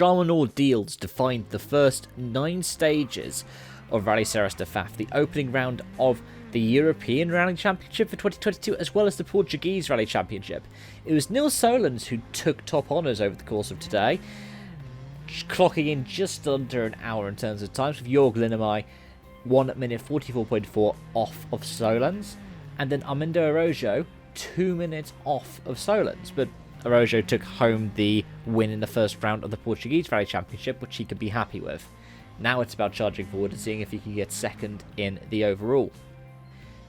drama and ordeals defined the first 9 stages of Rally Serras de Fafe, the opening round of the European Rally Championship for 2022, as well as the Portuguese Rally Championship. It was Nils Solans who took top honours over the course of today, clocking in just under an hour in terms of times, with Jorg Linnemey 1 minute 44.4 off of Solans, and then Armindo Araújo 2 minutes off of Solans, but Araújo took home the win in the first round of the Portuguese Rally Championship, which he could be happy with. Now it's about charging forward and seeing if he can get second in the overall.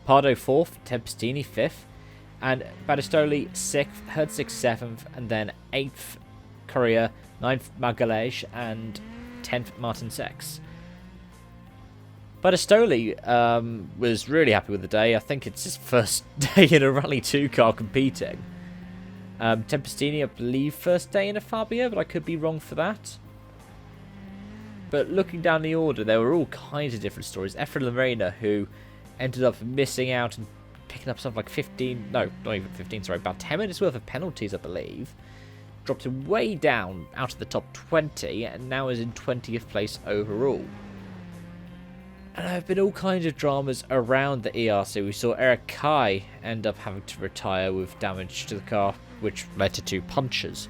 Pardo 4th, Tempestini 5th, and Battistoli 6th, Herzig 7th, and then 8th Correa, 9th Magalhães, and 10th Martin Sex. Battistoli was really happy with the day. I think it's his first day in a Rally 2 car competing. Tempestini, I believe, first day in a Fabia, but I could be wrong for that. But looking down the order, there were all kinds of different stories. Efren Lamrena, who ended up missing out and picking up something like 15, no, not even 15, sorry, about 10 minutes worth of penalties, I believe. Dropped him way down out of the top 20, and now is in 20th place overall. And there have been all kinds of dramas around the ERC. We saw Eric Kai end up having to retire with damage to the car, which led to 2 punches.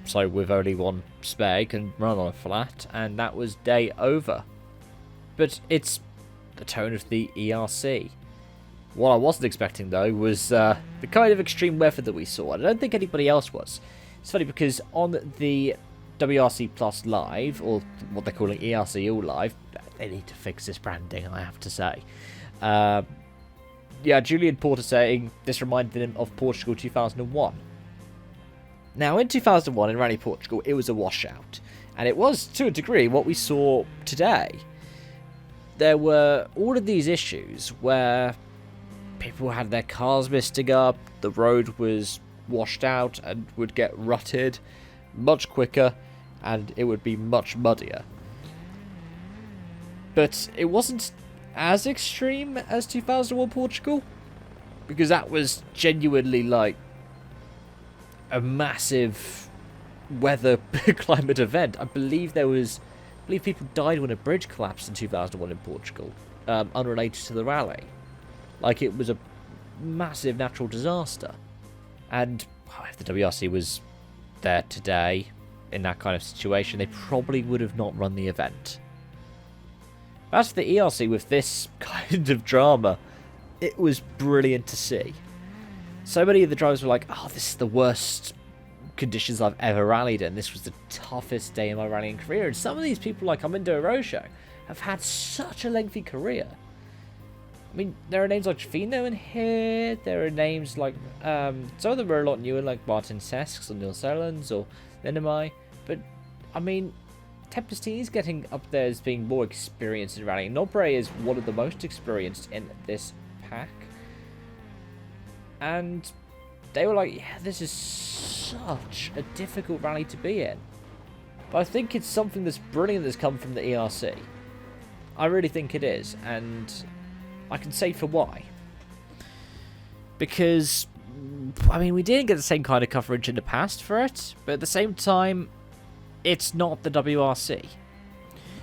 So with only 1 spare, he can run on a flat, and that was day over. But it's the tone of the ERC. What I wasn't expecting, though, was the kind of extreme weather that we saw. I don't think anybody else was. It's funny because on the WRC Plus Live, or what they're calling ERC All Live, they need to fix this branding, I have to say. Yeah, Julian Porter saying this reminded him of Portugal 2001. Now, in 2001 in Rally Portugal, it was a washout. And it was, to a degree, what we saw today. There were all of these issues where people had their cars misting up, the road was washed out and would get rutted much quicker, and it would be much muddier. But it wasn't as extreme as 2001 Portugal, because that was genuinely like a massive weather climate event. I believe people died when a bridge collapsed in 2001 in Portugal, unrelated to the rally. Like, it was a massive natural disaster. And if the WRC was there today in that kind of situation, they probably would have not run the event. As for the ERC with this kind of drama, it was brilliant to see. So many of the drivers were like, oh, this is the worst conditions I've ever rallied in. This was the toughest day in my rallying career. And some of these people, like Armindo Araújo, have had such a lengthy career. I mean, there are names like Fino in here. There are names like, some of them are a lot newer, like Martin Sesks or Nils Solans or Linnemey. But, I mean, Tempestini's getting up there as being more experienced in rallying. Nobre is one of the most experienced in this pack. And they were like, yeah, this is such a difficult rally to be in. But I think it's something that's brilliant that's come from the ERC. I really think it is, and I can say for why. Because, I mean, we didn't get the same kind of coverage in the past for it, but at the same time, it's not the WRC.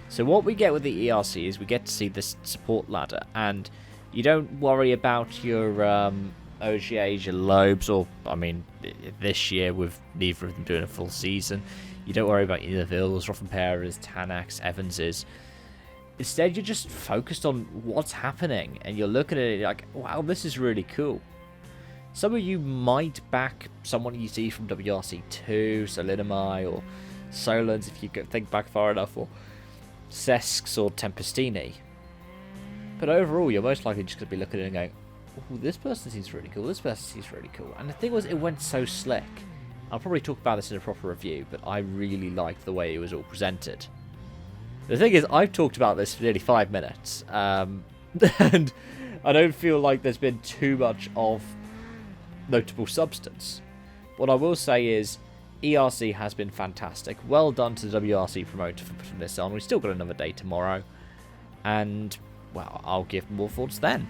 So what we get with the ERC is we get to see this support ladder, and you don't worry about your OGAs, your Lobes, or, I mean, this year with neither of them doing a full season, you don't worry about either Vills, Rofenperas, Tanaks, Evanses. Instead, you're just focused on what's happening, and you're looking at it like, wow, this is really cool. Some of you might back someone you see from WRC2, so Linnemey or Solans, if you think back far enough, or Sesks or Tempestini. But overall, you're most likely just going to be looking at it and going, oh, this person seems really cool, this person seems really cool. And the thing was, it went so slick. I'll probably talk about this in a proper review, but I really liked the way it was all presented. The thing is, I've talked about this for nearly 5 minutes, and I don't feel like there's been too much of notable substance. What I will say is, ERC has been fantastic. Well done to the WRC promoter for putting this on. We've still got another day tomorrow, and, well, I'll give more thoughts then.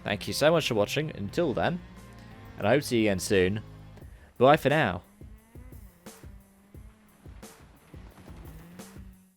Thank you so much for watching. Until then, and I hope to see you again soon. Bye for now.